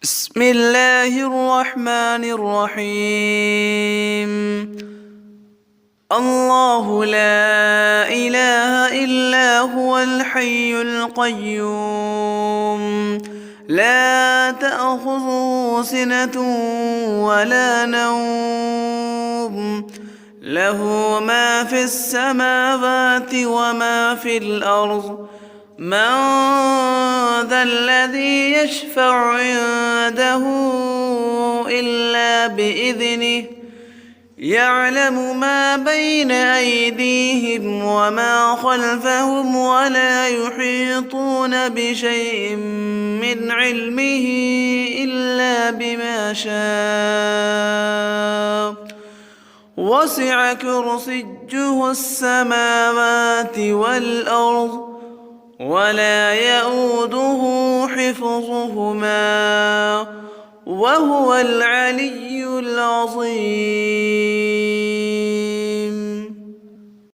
بسم الله الرحمن الرحيم. الله لا إله إلا هو الحي القيوم لا تأخذه سنة ولا نوم، له ما في السماوات وما في الأرض. من ذا الذي يشفع عنده إلا بإذنه، يعلم ما بين أيديهم وما خلفهم ولا يحيطون بشيء من علمه إلا بما شاء. وسع كرسيه السماوات والأرض ولا يئوده حفظهما، وهو العلي العظيم.